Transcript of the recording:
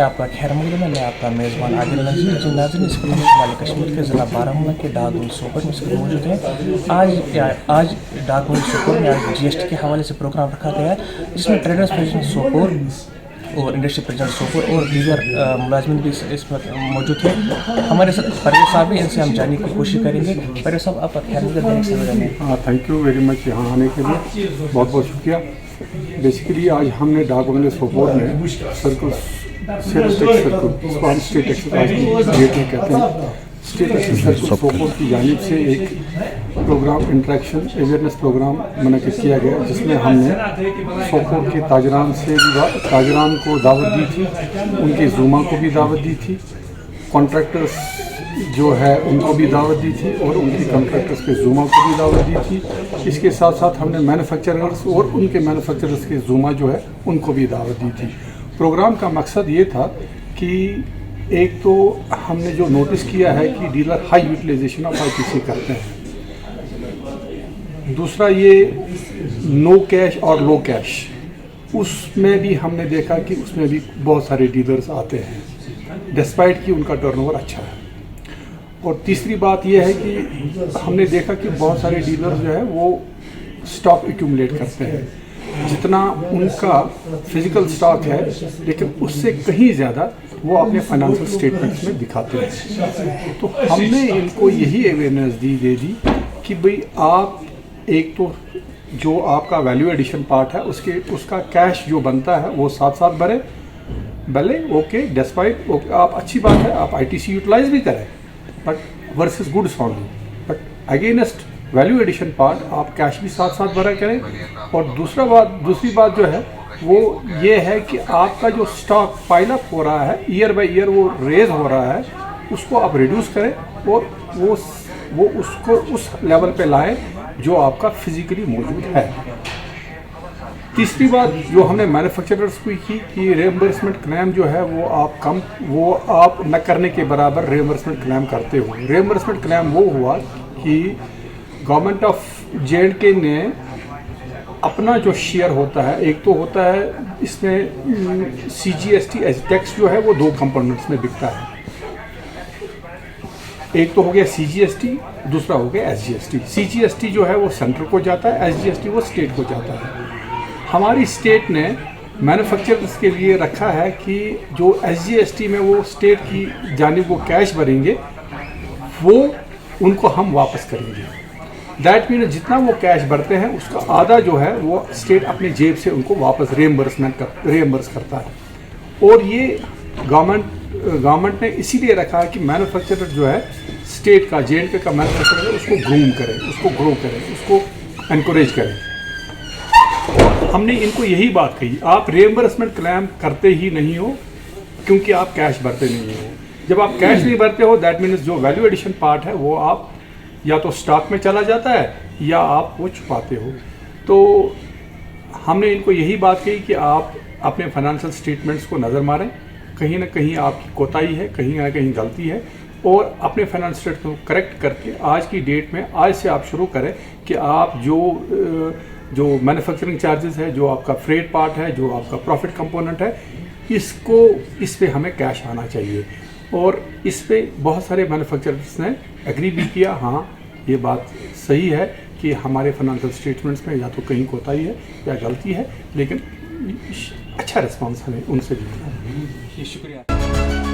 आपका खैर मकदम है। मैं आपका मेज़बान आदिल नज़ीर जी। नाज़रीन, इस वक्त शुमाली कश्मीर के ज़िला बारामूला के डाकगुंज सोपोर में इसके मौजूद हैं। आज डाकगुंज सोपोर में आज GST के हवाले से प्रोग्राम रखा गया है, जिसमें ट्रेडर्स फेडरेशन सोपोर और इंडस्ट्री प्रेसिडेंट सोपोर और दीगर मुलाजमिन भी इस वक्त मौजूद हैं। हमारे साथ परवेज़ साहब भी, इनसे हम जानने की कोशिश करेंगे। परवेज़ साहब, आपका खैर मकदम है। थैंक यू वेरी मच यहाँ आने के लिए, बहुत बहुत शुक्रिया। बेसिकली आज हमने डाकगुंज सोपोर में सर्कल सेल्स टैक्स सर्कल, इसको हम स्टेट एक्सरसाइज की डेट में कहते हैं, स्टेट एक्सरसाइज सर्कल सोपोर की जानिब से एक प्रोग्राम इंटरेक्शन अवेयरनेस प्रोग्राम मुनक़िद किया गया, जिसमें हमने सोपोर के ताजरान से भी ताजरान को दावत दी थी, उनके ज़ूमा को भी दावत दी थी, कॉन्ट्रैक्टर्स जो है उनको भी दावत दी थी और उनकी कॉन्ट्रैक्टर्स के ज़ूमा को भी दावत दी थी। इसके साथ साथ हमने मैन्युफैक्चरर्स और उनके मैन्युफैक्चरर्स के ज़ूमा जो है उनको भी दावत दी थी। प्रोग्राम का मकसद ये था कि एक तो हमने जो नोटिस किया है कि dealer high utilisation of ITC करते हैं, दूसरा ये नो कैश और लो कैश, उसमें भी हमने देखा कि उसमें भी बहुत सारे डीलर्स आते हैं डिस्पाइट कि उनका टर्नओवर अच्छा है। और तीसरी बात यह है कि हमने देखा कि बहुत सारे डीलर्स जो है वो स्टॉक एक्यूमुलेट करते हैं, जितना उनका फिजिकल स्टॉक है लेकिन उससे कहीं ज़्यादा वो अपने फाइनेंशियल स्टेटमेंट्स में दिखाते हैं। तो हमने इनको यही अवेयरनेस दे दी कि भाई आप एक तो जो आपका वैल्यू एडिशन पार्ट है उसका कैश जो बनता है वो साथ साथ भले ओके डिस्पाइट ओके, आप अच्छी बात है आप ITC यूटिलाइज भी करें, but versus goods only, but against value addition part आप कैश भी साथ साथ भरा करें। और दूसरी बात जो है वो ये है कि आपका जो स्टॉक पाइल अप हो रहा है ईयर बाय ईयर वो रेज हो रहा है, उसको आप रिड्यूस करें और वो उसको उस लेवल पे लाएं जो आपका फिजिकली मौजूद है। तीसरी बात जो हमने मैन्युफैक्चरर्स को की कि रिएम्बर्समेंट क्लेम जो है वो आप न करने के बराबर रिएम्बर्समेंट क्लेम करते हो। रिएम्बर्समेंट क्लेम वो हुआ कि गवर्नमेंट ऑफ J&K ने अपना जो शेयर होता है, एक तो होता है इसमें CGST टैक्स जो है वो दो कंपोनेंट्स में बिकता है, एक तो हो गया CGST, दूसरा हो गया SGST। CGST जो है वो सेंटर को जाता है, SGST वो स्टेट को जाता है। हमारी स्टेट ने मैन्युफैक्चरर्स के लिए रखा है कि जो SGST में वो स्टेट की जानिब वो कैश भरेंगे वो उनको हम वापस करेंगे। दैट मीन जितना वो कैश भरते हैं उसका आधा जो है वो स्टेट अपने जेब से उनको वापस रिएम्बर्स करता है। और ये गवर्नमेंट ने इसीलिए रखा है कि मैन्युफैक्चरर जो है स्टेट का J&K का मैन्युफैक्चरर है उसको ग्रूम करें, उसको ग्रो करें, उसको एनकरेज करें। हमने इनको यही बात कही, आप रिएम्बर्समेंट क्लेम करते ही नहीं हो क्योंकि आप कैश भरते नहीं हो। जब आप कैश नहीं भरते हो दैट मीन्स जो वैल्यू एडिशन पार्ट है वो आप या तो स्टॉक में चला जाता है या आप वो छुपाते हो। तो हमने इनको यही बात कही कि आप अपने फाइनेंशियल स्टेटमेंट्स को नज़र मारें, कहीं ना कहीं आपकी कोताही है, कहीं ना कहीं गलती है, और अपने फाइनेंशियल स्टेटमेंट को करेक्ट करके आज की डेट में आज से आप शुरू करें कि आप जो मैन्युफैक्चरिंग चार्जेस है, जो आपका फ्रेट पार्ट है, जो आपका प्रॉफिट कंपोनेंट है, इस पे हमें कैश आना चाहिए। और इस पे बहुत सारे मैन्युफैक्चरर्स ने एग्री भी किया, हाँ ये बात सही है कि हमारे फाइनेंशियल स्टेटमेंट्स में या तो कहीं कोताही है या गलती है, लेकिन अच्छा रिस्पांस हमें उनसे भी मिला। शुक्रिया।